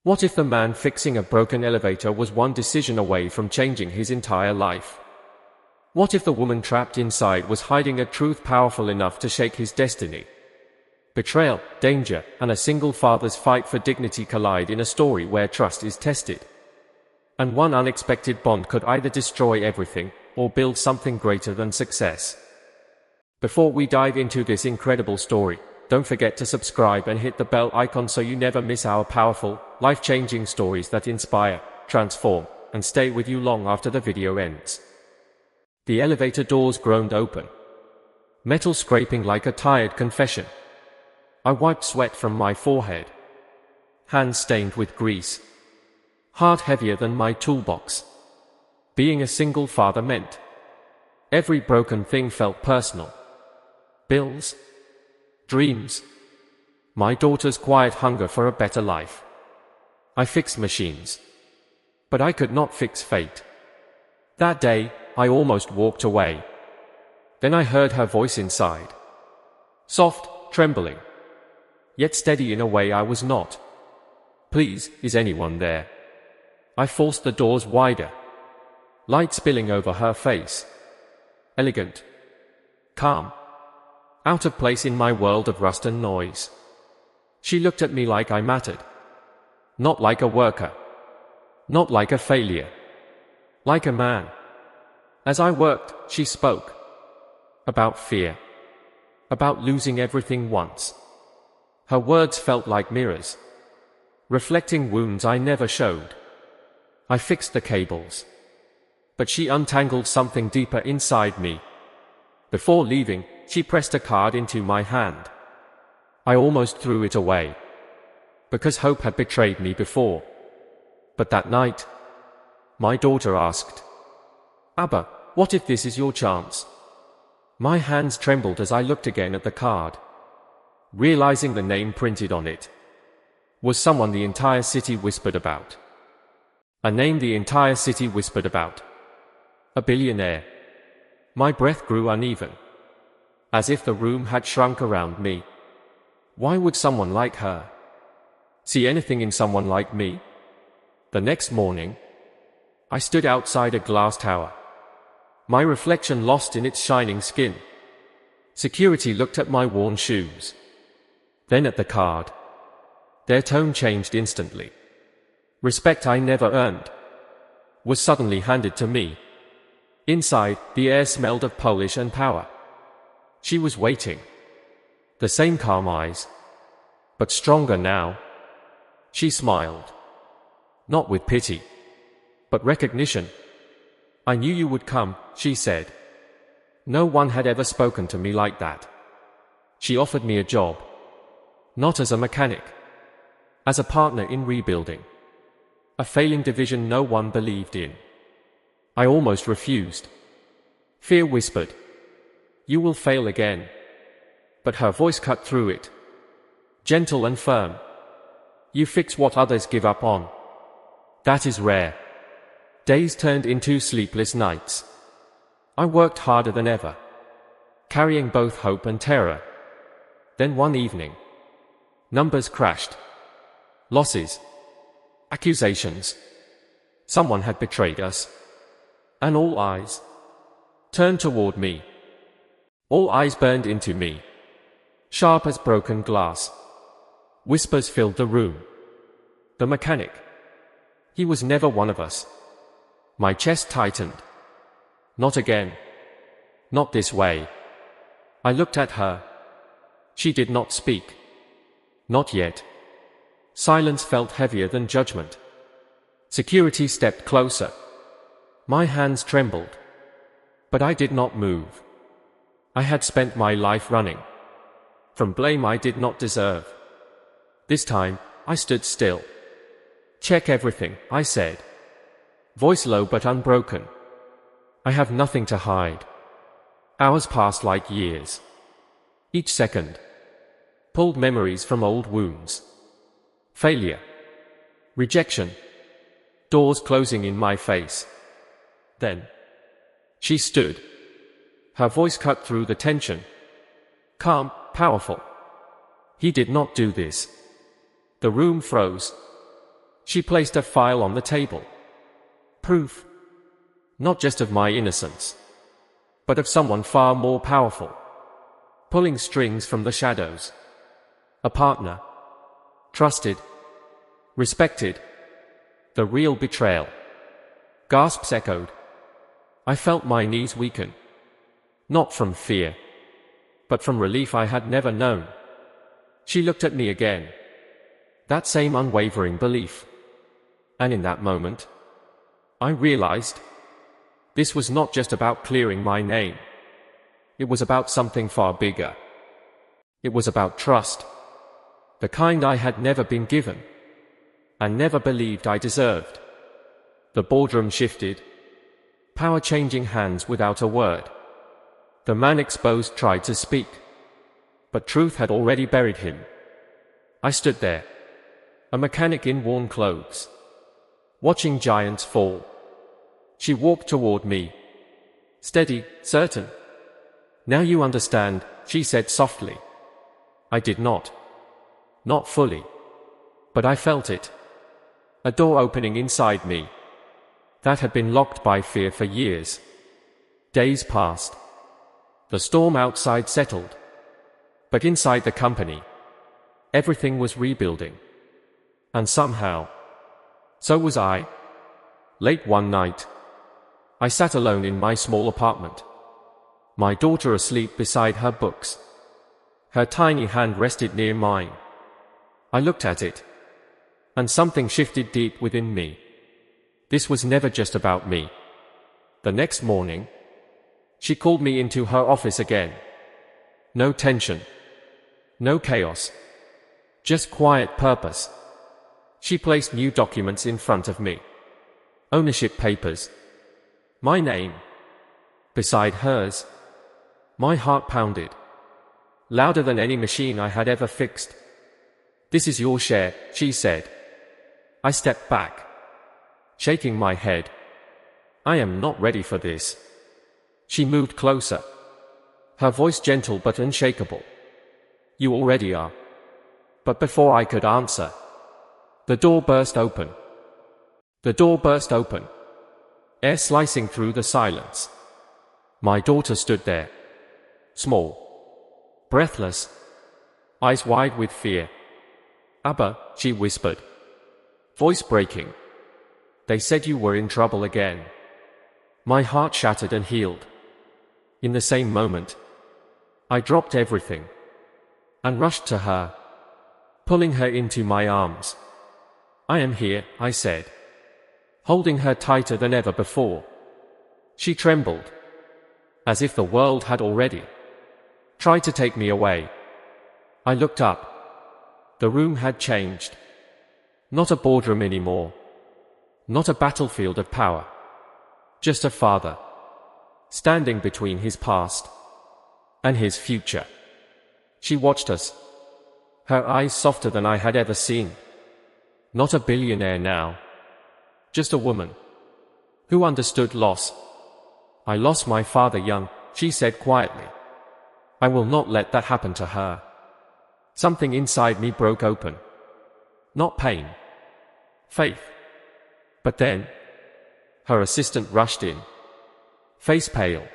What if the man fixing a broken elevator was one decision away from changing his entire life? What if the woman trapped inside was hiding a truth powerful enough to shake his destiny? Betrayal, danger, and a single father's fight for dignity collide in a story where trust is tested. And one unexpected bond could either destroy everything, or build something greater than success. Before we dive into this incredible story, don't forget to subscribe and hit the bell icon so you never miss our powerful, life-changing stories that inspire, transform, and stay with you long after the video ends. The elevator doors groaned open, metal scraping like a tired confession. I wiped sweat from my forehead, hands stained with grease, heart heavier than my toolbox. Being a single father meant every broken thing felt personal. Bills, dreams, my daughter's quiet hunger for a better life. I fixed machines, but I could not fix fate. That day, I almost walked away. Then I heard her voice inside. Soft, trembling, yet steady in a way I was not. Please, is anyone there? I forced the doors wider, light spilling over her face. Elegant, calm, out of place in my world of rust and noise. She looked at me like I mattered. Not like a worker. Not like a failure. Like a man. As I worked, she spoke. About fear. About losing everything once. Her words felt like mirrors, reflecting wounds I never showed. I fixed the cables, but she untangled something deeper inside me. Before leaving, she pressed a card into my hand. I almost threw it away, because hope had betrayed me before. But that night, my daughter asked, "Abba, what if this is your chance?" My hands trembled as I looked again at the card, realizing the name printed on it was someone the entire city whispered about. A name the entire city whispered about. A billionaire. My breath grew uneven, as if the room had shrunk around me. Why would someone like her see anything in someone like me? The next morning, I stood outside a glass tower, my reflection lost in its shining skin. Security looked at my worn shoes, then at the card. Their tone changed instantly. Respect I never earned was suddenly handed to me. Inside, the air smelled of polish and power. She was waiting. The same calm eyes, but stronger now. She smiled. Not with pity, but recognition. "I knew you would come," she said. No one had ever spoken to me like that. She offered me a job. Not as a mechanic. As a partner in rebuilding a failing division no one believed in. I almost refused. Fear whispered, "You will fail again." But her voice cut through it, gentle and firm. "You fix what others give up on. That is rare." Days turned into sleepless nights. I worked harder than ever, carrying both hope and terror. Then one evening, numbers crashed. Losses. Accusations. Someone had betrayed us. And all eyes turned toward me. All eyes burned into me, sharp as broken glass. Whispers filled the room. The mechanic. He was never one of us. My chest tightened. Not again. Not this way. I looked at her. She did not speak. Not yet. Silence felt heavier than judgment. Security stepped closer. My hands trembled. But I did not move. I had spent my life running from blame I did not deserve. This time, I stood still. "Check everything," I said, voice low but unbroken. "I have nothing to hide." Hours passed like years. Each second pulled memories from old wounds. Failure. Rejection. Doors closing in my face. Then she stood. Her voice cut through the tension. Calm, powerful. "He did not do this." The room froze. She placed a file on the table. Proof. Not just of my innocence, but of someone far more powerful, pulling strings from the shadows. A partner. Trusted. Respected. The real betrayal. Gasps echoed. I felt my knees weaken. Not from fear, but from relief I had never known. She looked at me again. That same unwavering belief. And in that moment, I realized this was not just about clearing my name. It was about something far bigger. It was about trust. The kind I had never been given, and never believed I deserved. The boardroom shifted, power changing hands without a word. The man exposed tried to speak, but truth had already buried him. I stood there, a mechanic in worn clothes, watching giants fall. She walked toward me, steady, certain. Now you understand, she said softly. I did not. Not fully. But I felt it. A door opening inside me that had been locked by fear for years. Days passed. The storm outside settled. But inside the company, everything was rebuilding. And somehow, so was I. Late one night, I sat alone in my small apartment. My daughter asleep beside her books. Her tiny hand rested near mine. I looked at it, and something shifted deep within me. This was never just about me. The next morning, she called me into her office again. No tension. No chaos. Just quiet purpose. She placed new documents in front of me. Ownership papers. My name. Beside hers. My heart pounded. Louder than any machine I had ever fixed. This is your share, she said. I stepped back, shaking my head. I am not ready for this. She moved closer, her voice gentle but unshakable. You already are. But before I could answer, the door burst open. The door burst open, air slicing through the silence. My daughter stood there, small, breathless, eyes wide with fear. Abba, she whispered, voice breaking. They said you were in trouble again. My heart shattered and healed. In the same moment, I dropped everything and rushed to her, pulling her into my arms. I am here, I said, holding her tighter than ever before. She trembled, as if the world had already tried to take me away. I looked up. The room had changed. Not a boardroom anymore. Not a battlefield of power. Just a father, standing between his past and his future. She watched us, her eyes softer than I had ever seen. Not a billionaire now. Just a woman who understood loss. I lost my father young, she said quietly. I will not let that happen to her. Something inside me broke open. Not pain. Faith. But then, her assistant rushed in. Face pale.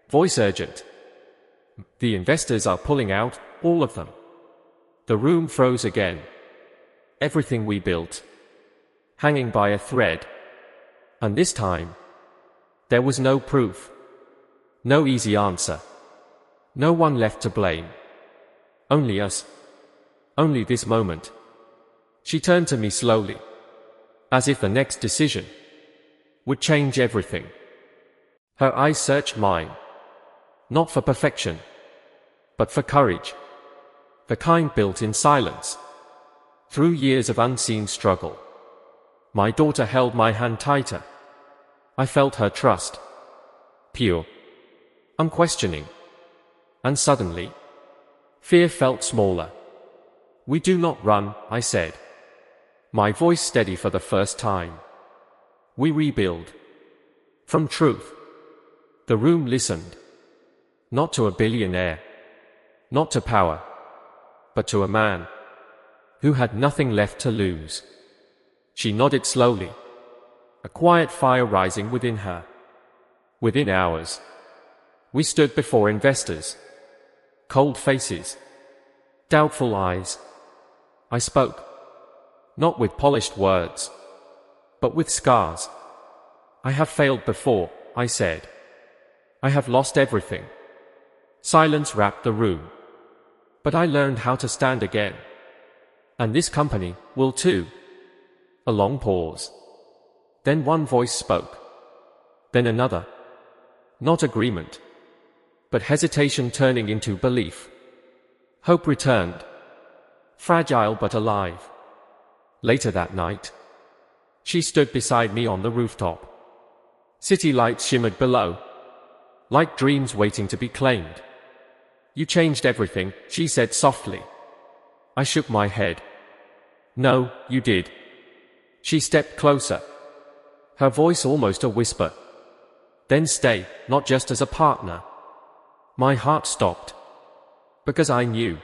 Voice urgent. The investors are pulling out, all of them. The room froze again. Everything we built, hanging by a thread. And this time, there was no proof. No easy answer. No one left to blame. Only us. Only this moment. She turned to me slowly, as if the next decision would change everything. Her eyes searched mine, not for perfection, but for courage. The kind built in silence, through years of unseen struggle. My daughter held my hand tighter. I felt her trust, pure, unquestioning. And suddenly, fear felt smaller. We do not run, I said, my voice steady for the first time. We rebuild. From truth. The room listened. Not to a billionaire. Not to power. But to a man who had nothing left to lose. She nodded slowly, a quiet fire rising within her. Within hours, we stood before investors. Cold faces, doubtful eyes. I spoke, not with polished words, but with scars. I have failed before, I said. I have lost everything. Silence wrapped the room. But I learned how to stand again. And this company will too. A long pause. Then one voice spoke. Then another. Not agreement, but hesitation turning into belief. Hope returned. Fragile but alive. Later that night, she stood beside me on the rooftop. City lights shimmered below, like dreams waiting to be claimed. You changed everything, she said softly. I shook my head. No, you did. She stepped closer, her voice almost a whisper. Then stay, not just as a partner. My heart stopped, because I knew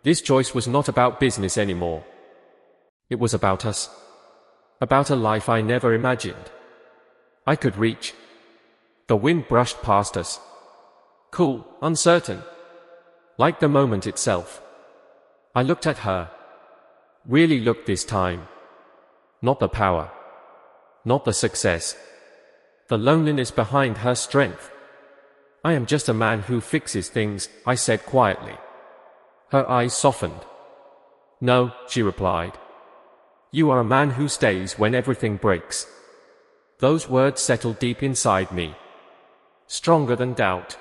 this choice was not about business anymore. It was about us, about a life I never imagined I could reach. The wind brushed past us, cool, uncertain, like the moment itself. I looked at her, really looked this time. Not the power, not the success, the loneliness behind her strength. I am just a man who fixes things, I said quietly. Her eyes softened. No, she replied. You are a man who stays when everything breaks. Those words settled deep inside me. Stronger than doubt.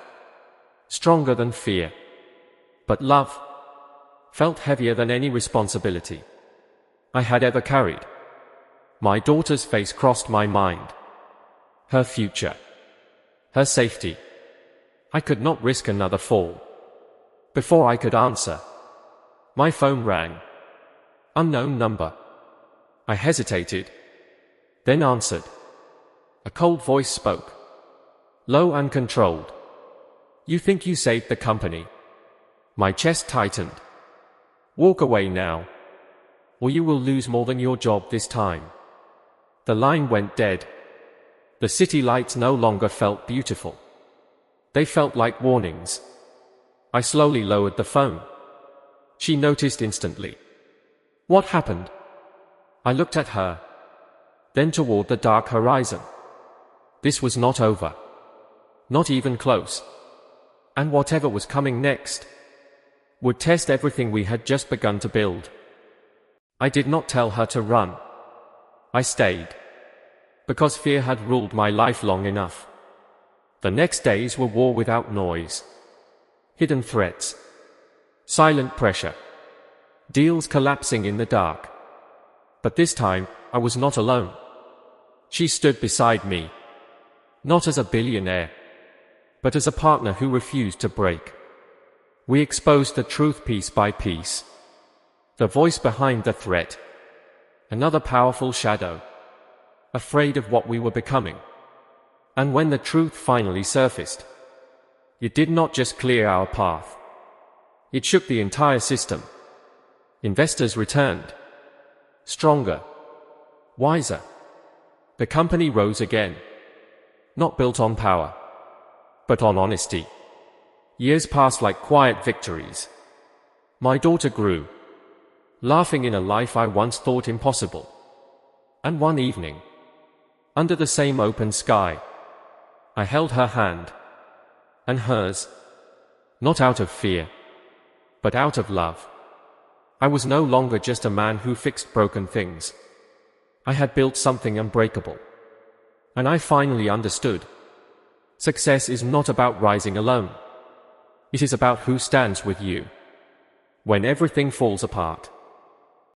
Stronger than fear. But love felt heavier than any responsibility I had ever carried. My daughter's face crossed my mind. Her future. Her safety. I could not risk another fall. Before I could answer, my phone rang. Unknown number. I hesitated, then answered. A cold voice spoke. Low and controlled. You think you saved the company? My chest tightened. Walk away now, or you will lose more than your job this time. The line went dead. The city lights no longer felt beautiful. They felt like warnings. I slowly lowered the phone. She noticed instantly. What happened? I looked at her, then toward the dark horizon. This was not over. Not even close. And whatever was coming next would test everything we had just begun to build. I did not tell her to run. I stayed, because fear had ruled my life long enough. The next days were war without noise. Hidden threats. Silent pressure. Deals collapsing in the dark. But this time, I was not alone. She stood beside me. Not as a billionaire, but as a partner who refused to break. We exposed the truth piece by piece. The voice behind the threat. Another powerful shadow. Afraid of what we were becoming. And when the truth finally surfaced, it did not just clear our path. It shook the entire system. Investors returned. Stronger. Wiser. The company rose again. Not built on power, but on honesty. Years passed like quiet victories. My daughter grew, laughing in a life I once thought impossible. And one evening, under the same open sky, I held her hand, and hers, not out of fear, but out of love. I was no longer just a man who fixed broken things. I had built something unbreakable. And I finally understood. Success is not about rising alone. It is about who stands with you when everything falls apart.